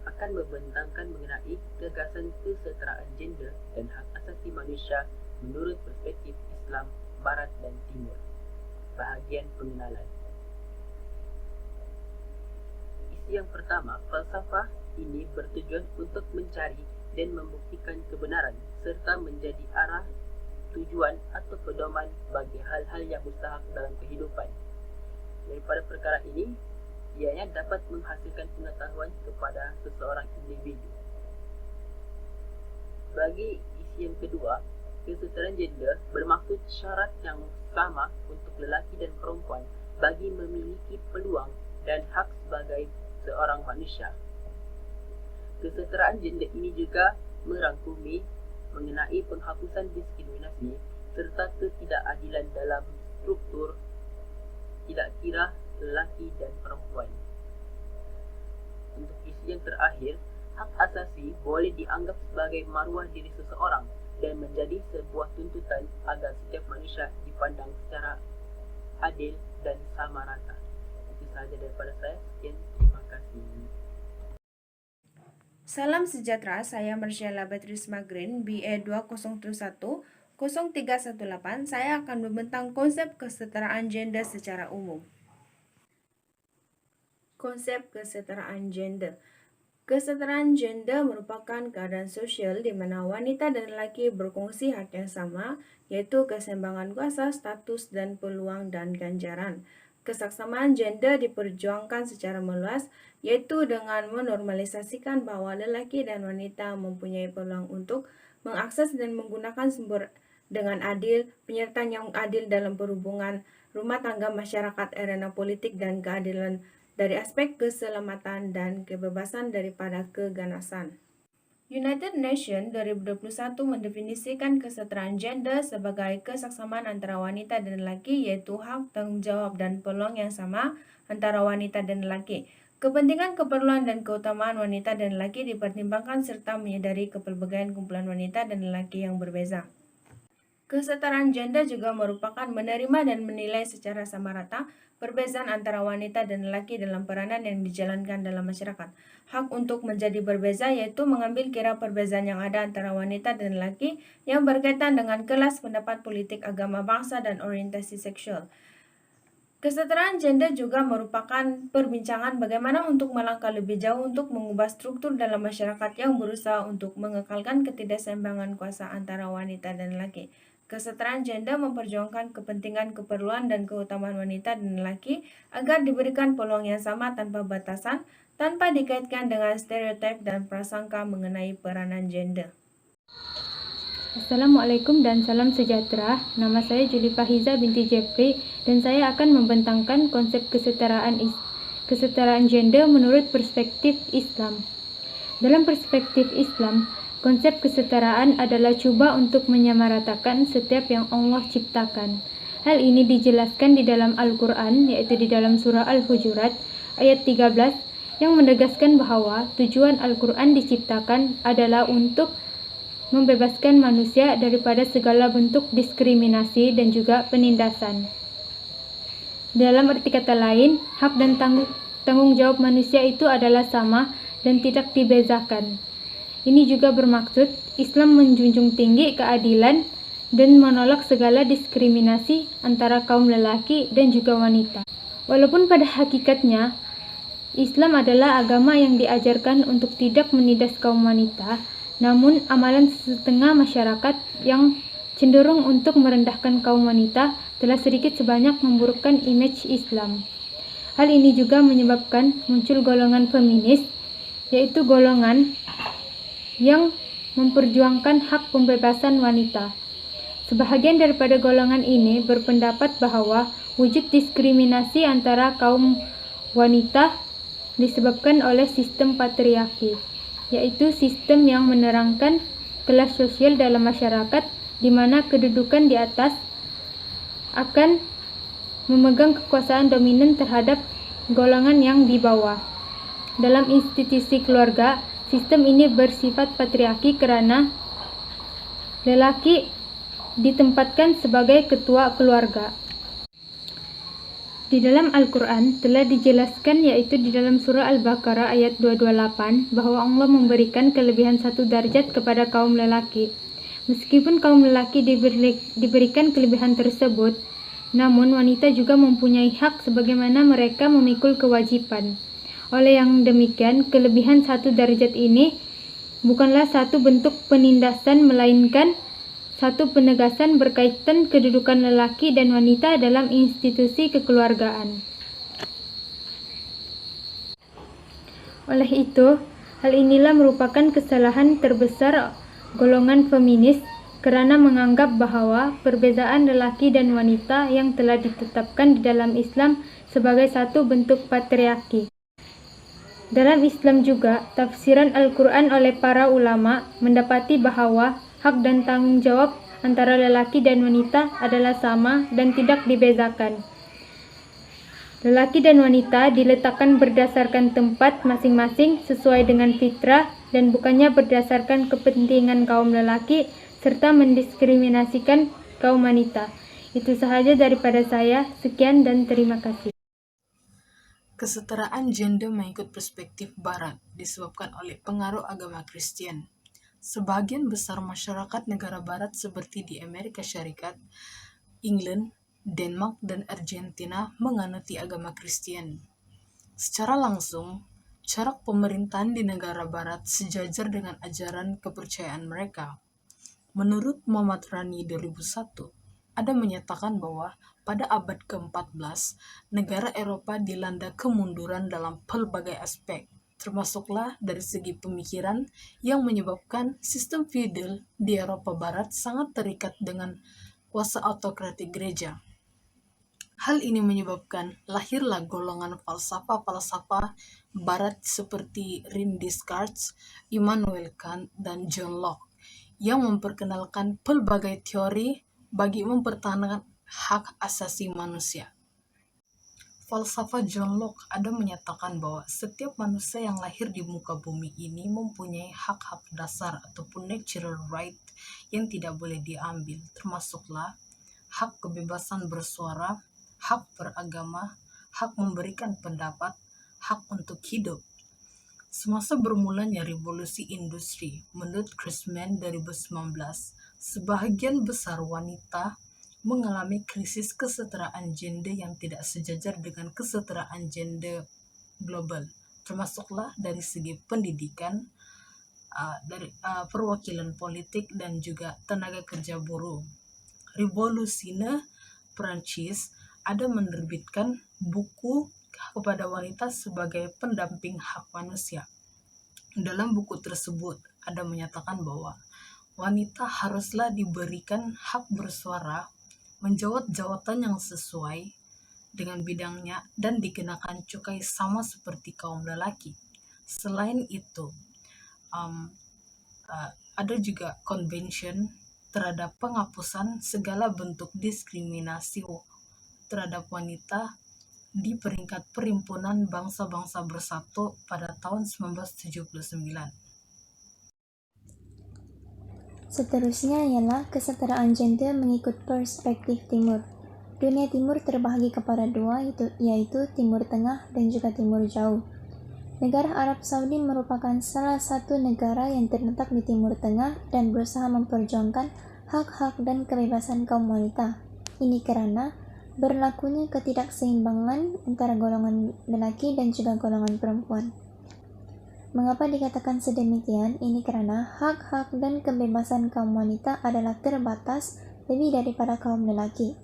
akan membentangkan mengenai gagasan kesetaraan gender dan hak asasi manusia menurut perspektif Islam Barat dan Timur. Bahagian pengenalan. Isi yang pertama, falsafah ini bertujuan untuk mencari dan membuktikan kebenaran serta menjadi arah, tujuan atau pedoman bagi hal-hal yang mustahak dalam kehidupan. Daripada perkara ini, ianya dapat menghasilkan pengetahuan kepada seseorang individu. Bagi isi yang kedua, kesetaraan gender bermaksud syarat yang sama untuk lelaki dan perempuan bagi memiliki peluang dan hak sebagai seorang manusia. Kesetaraan gender ini juga merangkumi mengenai penghapusan diskriminasi serta ketidakadilan dalam struktur tidak kira lelaki dan perempuan. Untuk isi yang terakhir, hak asasi boleh dianggap sebagai maruah diri seseorang dan menjadi sebuah tuntutan agar setiap manusia dipandang secara adil dan sama rata. Itu sahaja daripada saya. Sekian, terima kasih. Salam sejahtera, saya Marsyala Batrisma Green, BA 2071 0318. Saya akan membentang konsep kesetaraan gender secara umum. Konsep kesetaraan gender. Kesetaraan gender merupakan keadaan sosial di mana wanita dan lelaki berkongsi hak yang sama, yaitu keseimbangan kuasa, status, dan peluang dan ganjaran. Kesetaraan gender diperjuangkan secara meluas, yaitu dengan menormalisasikan bahwa lelaki dan wanita mempunyai peluang untuk mengakses dan menggunakan sumber dengan adil, penyertaan yang adil dalam perhubungan rumah tangga, masyarakat, arena politik, dan keadilan dari aspek keselamatan dan kebebasan daripada keganasan. United Nations 2021 mendefinisikan kesetaraan gender sebagai kesetaraan antara wanita dan lelaki, yaitu hak, tanggung jawab, dan peluang yang sama antara wanita dan lelaki. Kepentingan, keperluan, dan keutamaan wanita dan lelaki dipertimbangkan serta menyadari kepelbagaian kumpulan wanita dan lelaki yang berbeza. Kesetaraan gender juga merupakan menerima dan menilai secara sama rata perbezaan antara wanita dan lelaki dalam peranan yang dijalankan dalam masyarakat. Hak untuk menjadi berbeza yaitu mengambil kira perbezaan yang ada antara wanita dan lelaki yang berkaitan dengan kelas, pendapat politik, agama, bangsa, dan orientasi seksual. Kesetaraan gender juga merupakan perbincangan bagaimana untuk melangkah lebih jauh untuk mengubah struktur dalam masyarakat yang berusaha untuk mengekalkan ketidakseimbangan kuasa antara wanita dan lelaki. Kesetaraan gender memperjuangkan kepentingan, keperluan, dan keutamaan wanita dan lelaki agar diberikan peluang yang sama tanpa batasan, tanpa dikaitkan dengan stereotip dan prasangka mengenai peranan gender. Assalamualaikum dan salam sejahtera. Nama saya Juli Fahiza binti Jeffrey dan saya akan membentangkan konsep kesetaraan gender menurut perspektif Islam. Dalam perspektif Islam, konsep kesetaraan adalah cuba untuk menyamaratakan setiap yang Allah ciptakan. Hal ini dijelaskan di dalam Al-Quran, yaitu di dalam surah Al-Hujurat ayat 13, yang menegaskan bahwa tujuan Al-Quran diciptakan adalah untuk membebaskan manusia daripada segala bentuk diskriminasi dan juga penindasan. Dalam arti kata lain, hak dan tanggung jawab manusia itu adalah sama dan tidak dibezakan. Ini juga bermaksud Islam menjunjung tinggi keadilan dan menolak segala diskriminasi antara kaum lelaki dan juga wanita. Walaupun pada hakikatnya Islam adalah agama yang diajarkan untuk tidak menindas kaum wanita, namun amalan setengah masyarakat yang cenderung untuk merendahkan kaum wanita telah sedikit sebanyak memburukkan image Islam. Hal ini juga menyebabkan muncul golongan feminis, yaitu golongan yang memperjuangkan hak pembebasan wanita. Sebahagian daripada golongan ini berpendapat bahwa wujud diskriminasi antara kaum wanita disebabkan oleh sistem patriarki, yaitu sistem yang menerangkan kelas sosial dalam masyarakat di mana kedudukan di atas akan memegang kekuasaan dominan terhadap golongan yang di bawah. Dalam institusi keluarga, sistem ini bersifat patriarki karena lelaki ditempatkan sebagai ketua keluarga. Di dalam Al-Quran telah dijelaskan, yaitu di dalam surah Al-Baqarah ayat 228, bahwa Allah memberikan kelebihan 1 derajat kepada kaum lelaki. Meskipun kaum lelaki diberikan kelebihan tersebut, namun wanita juga mempunyai hak sebagaimana mereka memikul kewajiban. Oleh yang demikian, kelebihan 1 derajat ini bukanlah satu bentuk penindasan, melainkan satu penegasan berkaitan kedudukan lelaki dan wanita dalam institusi kekeluargaan. Oleh itu, hal inilah merupakan kesalahan terbesar golongan feminis karena menganggap bahwa perbedaan lelaki dan wanita yang telah ditetapkan di dalam Islam sebagai satu bentuk patriarki. Dalam Islam juga, tafsiran Al-Quran oleh para ulama mendapati bahwa hak dan tanggung jawab antara lelaki dan wanita adalah sama dan tidak dibedakan. Lelaki dan wanita diletakkan berdasarkan tempat masing-masing sesuai dengan fitrah dan bukannya berdasarkan kepentingan kaum lelaki serta mendiskriminasikan kaum wanita. Itu sahaja daripada saya. Sekian dan terima kasih. Kesetaraan gender mengikut perspektif Barat disebabkan oleh pengaruh agama Kristen. Sebagian besar masyarakat negara Barat seperti di Amerika Syarikat, England, Denmark, dan Argentina menganuti agama Kristen. Secara langsung, corak pemerintahan di negara Barat sejajar dengan ajaran kepercayaan mereka. Menurut Muhammad Rani 2001, ada menyatakan bahwa pada abad ke-14, negara Eropa dilanda kemunduran dalam pelbagai aspek, termasuklah dari segi pemikiran yang menyebabkan sistem feudal di Eropa Barat sangat terikat dengan kuasa autokratik gereja. Hal ini menyebabkan lahirlah golongan falsafah-falsafah Barat seperti René Descartes, Immanuel Kant, dan John Locke yang memperkenalkan pelbagai teori bagi mempertahankan hak asasi manusia. Falsafah John Locke ada menyatakan bahwa setiap manusia yang lahir di muka bumi ini mempunyai hak-hak dasar ataupun natural right yang tidak boleh diambil, termasuklah hak kebebasan bersuara, hak beragama, hak memberikan pendapat, hak untuk hidup. Semasa bermulanya revolusi industri, menurut Chrisman 2019, sebahagian besar wanita mengalami krisis kesetaraan gender yang tidak sejajar dengan kesetaraan gender global, termasuklah dari segi pendidikan, dari perwakilan politik, dan juga tenaga kerja buruh. Revolusinya Perancis ada menerbitkan buku kepada wanita sebagai pendamping hak manusia. Dalam buku tersebut ada menyatakan bahwa wanita haruslah diberikan hak bersuara, menjawab jawatan yang sesuai dengan bidangnya, dan dikenakan cukai sama seperti kaum lelaki. Selain itu, ada juga convention terhadap penghapusan segala bentuk diskriminasi terhadap wanita di peringkat Perhimpunan Bangsa-Bangsa Bersatu pada tahun 1979. Seterusnya ialah kesetaraan gender mengikut perspektif Timur. Dunia Timur terbahagi kepada dua, yaitu Timur Tengah dan juga Timur Jauh. Negara Arab Saudi merupakan salah satu negara yang terletak di Timur Tengah dan berusaha memperjuangkan hak-hak dan kebebasan kaum wanita. Ini karena berlakunya ketidakseimbangan antara golongan lelaki dan juga golongan perempuan. Mengapa dikatakan sedemikian? Ini karena hak-hak dan kebebasan kaum wanita adalah terbatas lebih daripada kaum lelaki.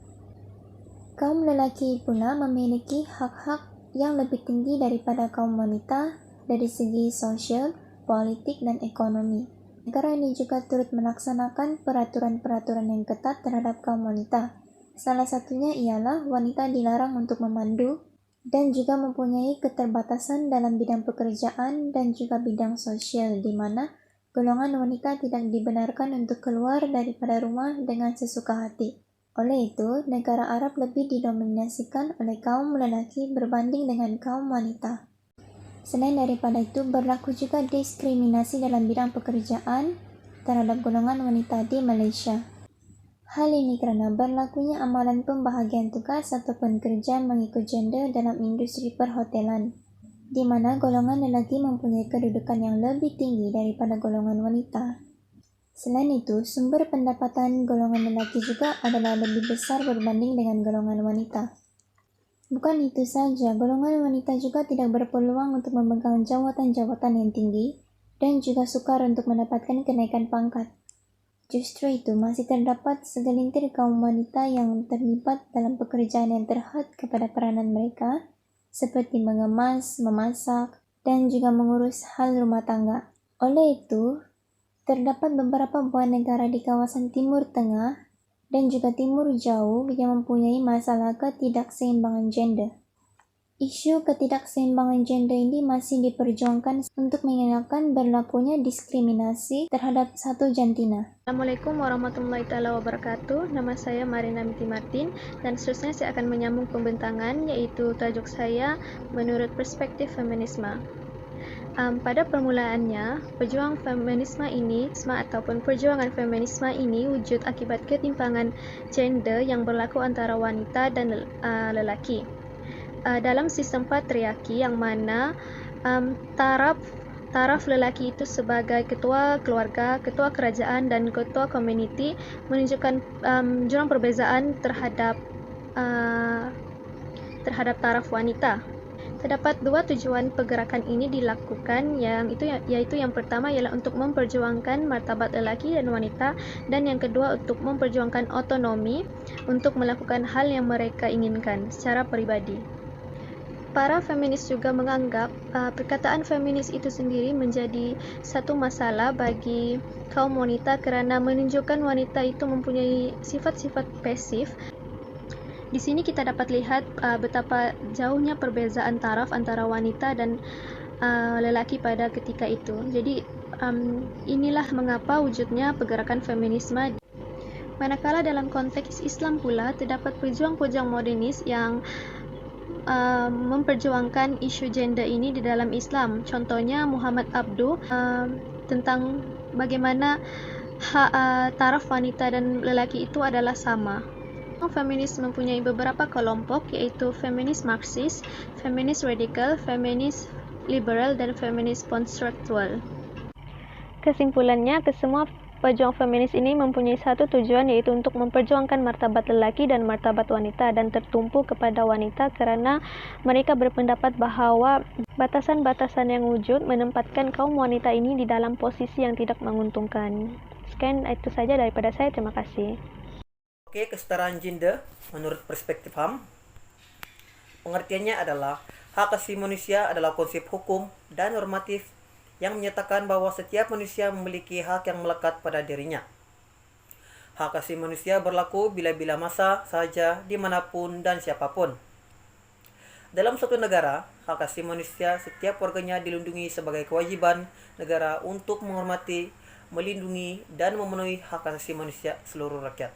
Kaum lelaki pula memiliki hak-hak yang lebih tinggi daripada kaum wanita dari segi sosial, politik, dan ekonomi. Negara ini juga turut melaksanakan peraturan-peraturan yang ketat terhadap kaum wanita. Salah satunya ialah wanita dilarang untuk memandu dan juga mempunyai keterbatasan dalam bidang pekerjaan dan juga bidang sosial, di mana golongan wanita tidak dibenarkan untuk keluar daripada rumah dengan sesuka hati. Oleh itu, negara Arab lebih didominasikan oleh kaum lelaki berbanding dengan kaum wanita. Selain daripada itu, berlaku juga diskriminasi dalam bidang pekerjaan terhadap golongan wanita di Malaysia. Hal ini karena berlakunya amalan pembahagian tugas ataupun kerja mengikut gender dalam industri perhotelan, di mana golongan lelaki mempunyai kedudukan yang lebih tinggi daripada golongan wanita. Selain itu, sumber pendapatan golongan lelaki juga adalah lebih besar berbanding dengan golongan wanita. Bukan itu saja, golongan wanita juga tidak berpeluang untuk memegang jabatan-jabatan yang tinggi dan juga sukar untuk mendapatkan kenaikan pangkat. Justru itu, masih terdapat segelintir kaum wanita yang terlibat dalam pekerjaan yang terhad kepada peranan mereka, seperti mengemas, memasak, dan juga mengurus hal rumah tangga. Oleh itu, terdapat beberapa buah negara di kawasan Timur Tengah dan juga Timur Jauh yang mempunyai masalah ketidakseimbangan gender. Isu ketidakseimbangan gender ini masih diperjuangkan untuk mengelakkan berlakunya diskriminasi terhadap satu jantina. Assalamualaikum warahmatullahi wabarakatuh. Nama saya Marina Binti Martin dan seterusnya saya akan menyambung pembentangan, yaitu tajuk saya menurut perspektif feminisme. Pada permulaannya, perjuangan feminisme ini wujud akibat ketimpangan gender yang berlaku antara wanita dan lelaki. Dalam sistem patriarki yang mana taraf lelaki itu sebagai ketua keluarga, ketua kerajaan, dan ketua community menunjukkan jurang perbezaan terhadap taraf wanita. Terdapat dua tujuan pergerakan ini dilakukan, yaitu yang pertama ialah untuk memperjuangkan martabat lelaki dan wanita, dan yang kedua untuk memperjuangkan otonomi untuk melakukan hal yang mereka inginkan secara pribadi. Para feminis juga menganggap perkataan feminis itu sendiri menjadi satu masalah bagi kaum wanita karena menunjukkan wanita itu mempunyai sifat-sifat pasif. Di sini kita dapat lihat betapa jauhnya perbezaan taraf antara wanita dan lelaki pada ketika itu. Jadi inilah mengapa wujudnya pergerakan feminisme. Manakala dalam konteks Islam pula terdapat pejuang-pejuang modernis yang memperjuangkan isu gender ini di dalam Islam. Contohnya Muhammad Abduh tentang bagaimana taraf wanita dan lelaki itu adalah sama. Feminis mempunyai beberapa kelompok, yaitu feminis Marxis, feminis radikal, feminis liberal, dan feminis konstruktual. Kesimpulannya, kesemua pejuang feminis ini mempunyai satu tujuan, yaitu untuk memperjuangkan martabat lelaki dan martabat wanita, dan tertumpu kepada wanita karena mereka berpendapat bahwa batasan-batasan yang wujud menempatkan kaum wanita ini di dalam posisi yang tidak menguntungkan. Sekian itu saja daripada saya, terima kasih. Oke, kesetaraan gender menurut perspektif HAM, pengertiannya adalah hak asasi manusia adalah konsep hukum dan normatif yang menyatakan bahwa setiap manusia memiliki hak yang melekat pada dirinya. Hak asasi manusia berlaku bila-bila masa saja, dimanapun dan siapapun. Dalam suatu negara, hak asasi manusia setiap warganya dilindungi sebagai kewajiban negara untuk menghormati, melindungi, dan memenuhi hak asasi manusia seluruh rakyat.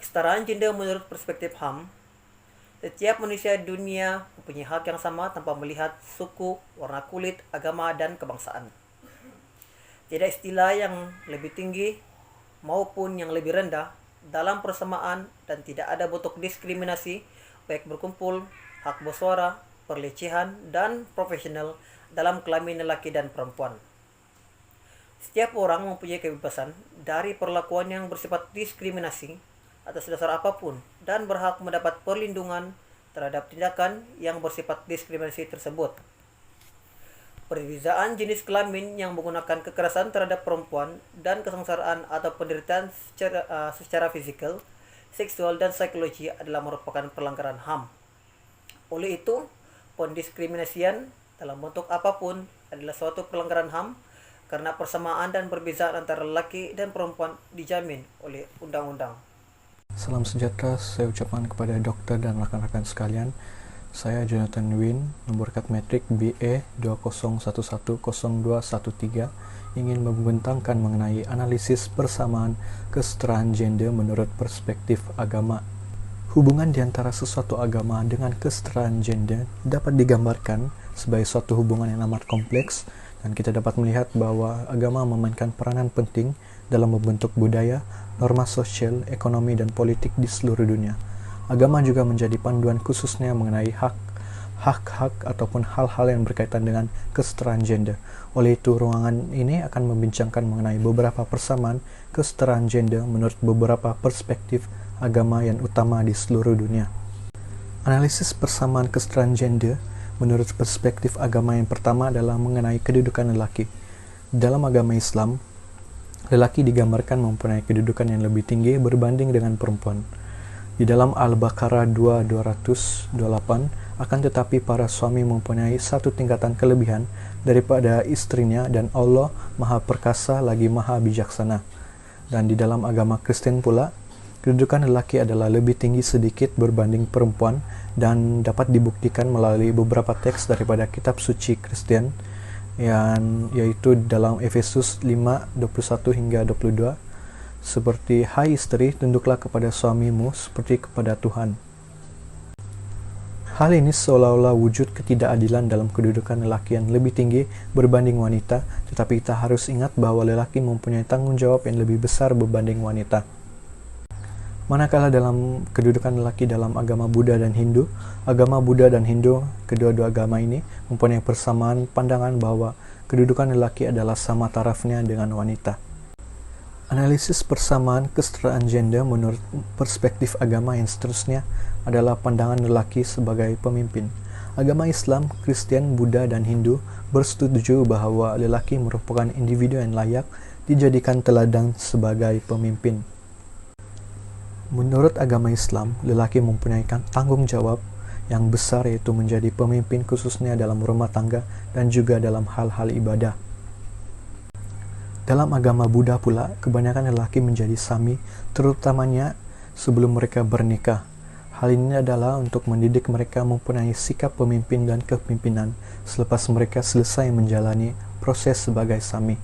Kesetaraan gender menurut perspektif HAM, setiap manusia di dunia mempunyai hak yang sama tanpa melihat suku, warna kulit, agama, dan kebangsaan. Tidak istilah yang lebih tinggi maupun yang lebih rendah dalam persamaan, dan tidak ada bentuk diskriminasi baik berkumpul, hak bersuara, pelecehan, dan profesional dalam kelamin lelaki dan perempuan. Setiap orang mempunyai kebebasan dari perlakuan yang bersifat diskriminasi atas dasar apapun dan berhak mendapat perlindungan terhadap tindakan yang bersifat diskriminasi tersebut. Perbedaan jenis kelamin yang menggunakan kekerasan terhadap perempuan dan kesengsaraan atau penderitaan secara fisikal, seksual, dan psikologi adalah merupakan pelanggaran HAM. Oleh itu, pendiskriminasian dalam bentuk apapun adalah suatu pelanggaran HAM karena persamaan dan perbezaan antara lelaki dan perempuan dijamin oleh undang-undang. Salam sejahtera saya ucapkan kepada dokter dan rekan-rekan sekalian. Saya Jonathan Win, nomor kat metrik BE 20110213, ingin membentangkan mengenai analisis persamaan kesetaraan gender menurut perspektif agama. Hubungan di antara sesuatu agama dengan kesetaraan gender dapat digambarkan sebagai suatu hubungan yang amat kompleks Dan kita dapat melihat bahwa agama memainkan peranan penting dalam membentuk budaya, norma sosial, ekonomi, dan politik di seluruh dunia. Agama juga menjadi panduan khususnya mengenai hak-hak ataupun hal-hal yang berkaitan dengan kesetaraan gender. Oleh itu, ruangan ini akan membincangkan mengenai beberapa persamaan kesetaraan gender menurut beberapa perspektif agama yang utama di seluruh dunia. Analisis persamaan kesetaraan gender menurut perspektif agama yang pertama adalah mengenai kedudukan lelaki. Dalam agama Islam, lelaki digambarkan mempunyai kedudukan yang lebih tinggi berbanding dengan perempuan. Di dalam Al-Baqarah 2:228, akan tetapi para suami mempunyai satu tingkatan kelebihan daripada istrinya dan Allah Maha Perkasa lagi Maha Bijaksana. Dan di dalam agama Kristen pula, kedudukan lelaki adalah lebih tinggi sedikit berbanding perempuan dan dapat dibuktikan melalui beberapa teks daripada kitab suci Kristen, yaitu dalam Efesus 5:21 hingga 22, seperti, "Hai istri, tunduklah kepada suamimu seperti kepada Tuhan." Hal ini seolah-olah wujud ketidakadilan dalam kedudukan lelaki yang lebih tinggi berbanding wanita, tetapi kita harus ingat bahwa lelaki mempunyai tanggung jawab yang lebih besar berbanding wanita. Manakala dalam kedudukan lelaki dalam agama Buddha dan Hindu, kedua-dua agama ini mempunyai persamaan pandangan bahwa kedudukan lelaki adalah sama tarafnya dengan wanita. Analisis persamaan kesetaraan gender menurut perspektif agama yang seterusnya adalah pandangan lelaki sebagai pemimpin. Agama Islam, Kristen, Buddha, dan Hindu bersetuju bahwa lelaki merupakan individu yang layak dijadikan teladan sebagai pemimpin. Menurut agama Islam, lelaki mempunyai tanggung jawab yang besar, yaitu menjadi pemimpin khususnya dalam rumah tangga dan juga dalam hal-hal ibadah. Dalam agama Buddha pula, kebanyakan lelaki menjadi sami, terutamanya sebelum mereka bernikah. Hal ini adalah untuk mendidik mereka mempunyai sikap pemimpin dan kepemimpinan selepas mereka selesai menjalani proses sebagai sami.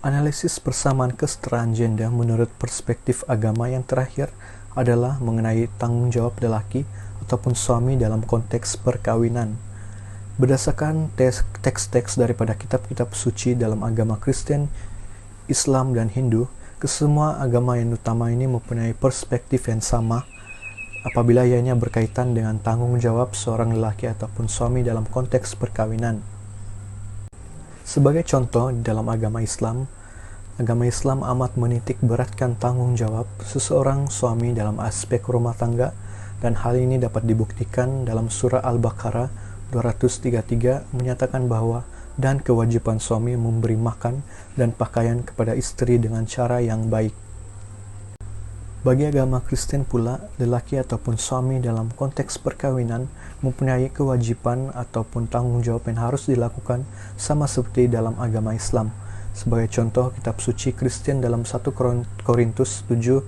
Analisis persamaan kesetaraan gender menurut perspektif agama yang terakhir adalah mengenai tanggung jawab lelaki ataupun suami dalam konteks perkawinan. Berdasarkan teks-teks daripada kitab-kitab suci dalam agama Kristen, Islam, dan Hindu, kesemua agama yang utama ini mempunyai perspektif yang sama apabila ianya berkaitan dengan tanggung jawab seorang lelaki ataupun suami dalam konteks perkawinan. Sebagai contoh, dalam agama Islam amat menitik beratkan tanggung jawab seseorang suami dalam aspek rumah tangga, dan hal ini dapat dibuktikan dalam surah Al-Baqarah 233 menyatakan bahwa dan kewajiban suami memberi makan dan pakaian kepada istri dengan cara yang baik. Bagi agama Kristen pula, lelaki ataupun suami dalam konteks perkawinan mempunyai kewajiban ataupun tanggung jawab yang harus dilakukan sama seperti dalam agama Islam. Sebagai contoh, kitab suci Kristen dalam 1 Korintus 7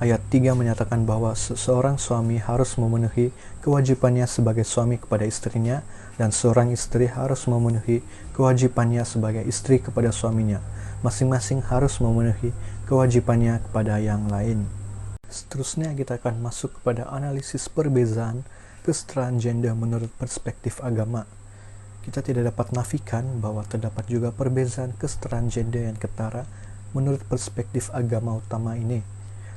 ayat 3 menyatakan bahwa seorang suami harus memenuhi kewajibannya sebagai suami kepada istrinya, dan seorang istri harus memenuhi kewajibannya sebagai istri kepada suaminya. Masing-masing harus memenuhi kewajibannya kepada yang lain. Seterusnya kita akan masuk kepada analisis perbezaan kesetaraan gender menurut perspektif agama. Kita tidak dapat nafikan bahwa terdapat juga perbezaan kesetaraan gender yang ketara menurut perspektif agama utama ini.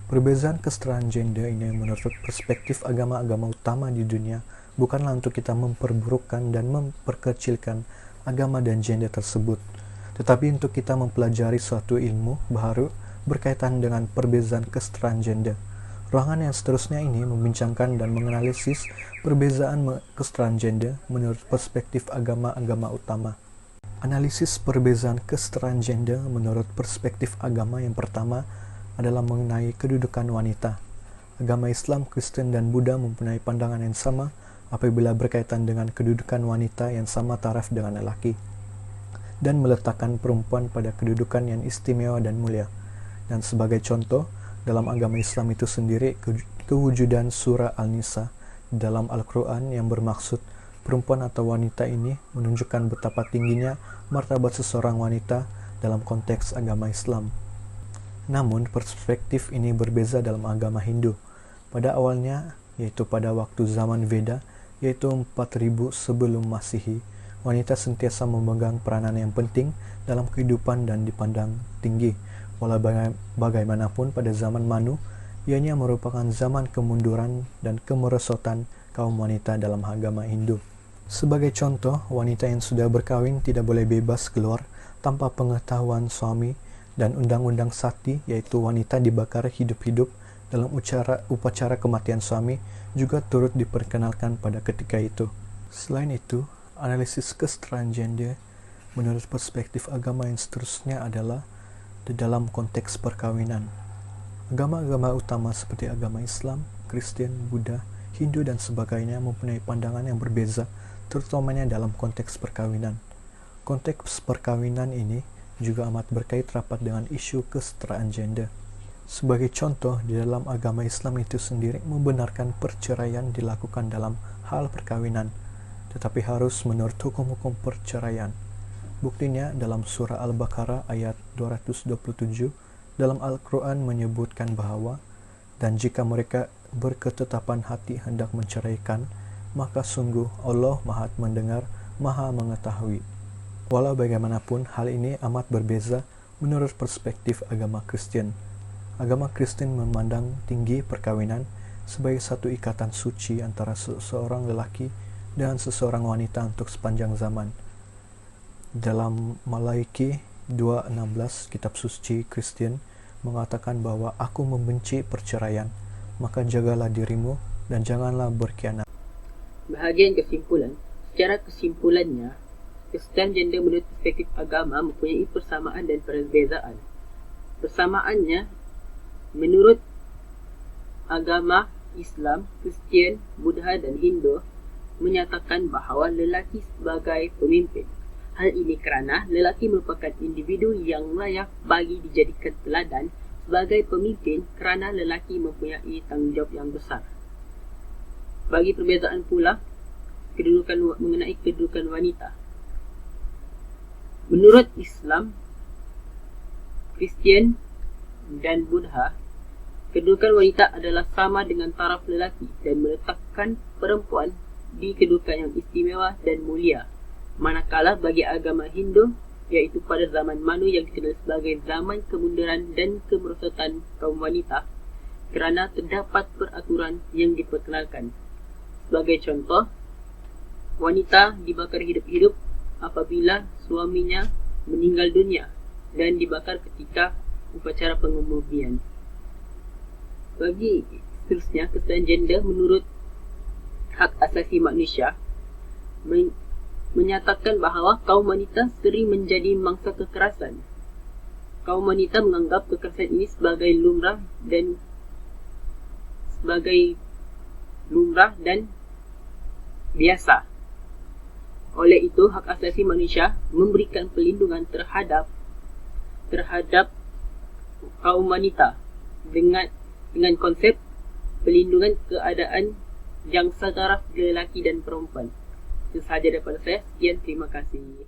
Perbezaan kesetaraan gender ini menurut perspektif agama-agama utama di dunia bukanlah untuk kita memperburukkan dan memperkecilkan agama dan gender tersebut, tetapi untuk kita mempelajari suatu ilmu baru berkaitan dengan perbezaan kesetaraan gender. Ruangan yang seterusnya ini membincangkan dan menganalisis perbezaan kesetaraan gender menurut perspektif agama-agama utama. Analisis perbezaan kesetaraan gender menurut perspektif agama yang pertama adalah mengenai kedudukan wanita. Agama Islam, Kristen, dan Buddha mempunyai pandangan yang sama apabila berkaitan dengan kedudukan wanita yang sama taraf dengan lelaki, dan meletakkan perempuan pada kedudukan yang istimewa dan mulia. Dan sebagai contoh, dalam agama Islam itu sendiri, kewujudan surah Al-Nisa dalam Al-Quran yang bermaksud perempuan atau wanita ini menunjukkan betapa tingginya martabat seseorang wanita dalam konteks agama Islam. Namun, perspektif ini berbeza dalam agama Hindu. Pada awalnya, yaitu pada waktu zaman Veda, yaitu 4000 sebelum Masehi, Wanita sentiasa memegang peranan yang penting dalam kehidupan dan dipandang tinggi. Walau bagaimanapun pada zaman Manu, ianya merupakan zaman kemunduran dan kemerosotan kaum wanita dalam agama Hindu. Sebagai contoh, wanita yang sudah berkawin tidak boleh bebas keluar tanpa pengetahuan suami, dan undang-undang sati, yaitu wanita dibakar hidup-hidup dalam upacara kematian suami, juga turut diperkenalkan pada ketika itu. Selain itu, analisis kesetaraan gender menurut perspektif agama yang seterusnya adalah di dalam konteks perkawinan. Agama-agama utama seperti agama Islam, Kristen, Buddha, Hindu, dan sebagainya mempunyai pandangan yang berbeza, terutamanya dalam konteks perkawinan. Konteks perkawinan ini juga amat berkait rapat dengan isu kesetaraan gender. Sebagai contoh, di dalam agama Islam itu sendiri membenarkan perceraian dilakukan dalam hal perkawinan, tetapi harus menurut hukum-hukum perceraian. Buktinya dalam surah Al-Baqarah ayat 227 dalam Al-Quran menyebutkan bahwa, dan jika mereka berketetapan hati hendak menceraikan, maka sungguh Allah Maha mendengar, Maha mengetahui. Walau bagaimanapun, hal ini amat berbeza menurut perspektif agama Kristen. Agama Kristen memandang tinggi perkawinan sebagai satu ikatan suci antara seseorang lelaki dan seseorang wanita untuk sepanjang zaman. Dalam Malaiki 2:16, kitab suci Kristen mengatakan bahwa aku membenci perceraian, maka jagalah dirimu dan janganlah berkhianat. Bahagian kesimpulan. Secara kesimpulannya, kesetaraan gender menurut perspektif agama mempunyai persamaan dan perbezaan. Persamaannya, menurut agama Islam, Kristian, Buddha, dan Hindu, menyatakan bahawa lelaki sebagai pemimpin. Hal ini kerana lelaki merupakan individu yang layak bagi dijadikan teladan sebagai pemimpin kerana lelaki mempunyai tanggungjawab yang besar. Bagi perbezaan pula, mengenai kedudukan wanita. Menurut Islam, Kristian, dan Buddha, kedudukan wanita adalah sama dengan taraf lelaki dan meletakkan perempuan di kedudukan yang istimewa dan mulia. Manakala bagi agama Hindu, iaitu pada zaman Manu yang dikenal sebagai zaman kemunduran dan kemerosotan kaum wanita, kerana terdapat peraturan yang diperkenalkan. Sebagai contoh, wanita dibakar hidup-hidup apabila suaminya meninggal dunia dan dibakar ketika upacara penguburan. Bagi seterusnya, kesetaraan gender menurut hak asasi manusia menyatakan bahawa kaum wanita sering menjadi mangsa kekerasan. Kaum wanita menganggap kekerasan ini sebagai lumrah dan biasa. Oleh itu, hak asasi manusia memberikan perlindungan terhadap kaum wanita dengan konsep perlindungan keadaan yang setaraf lelaki dan perempuan. Itu sahaja daripada saya. Sekian, terima kasih.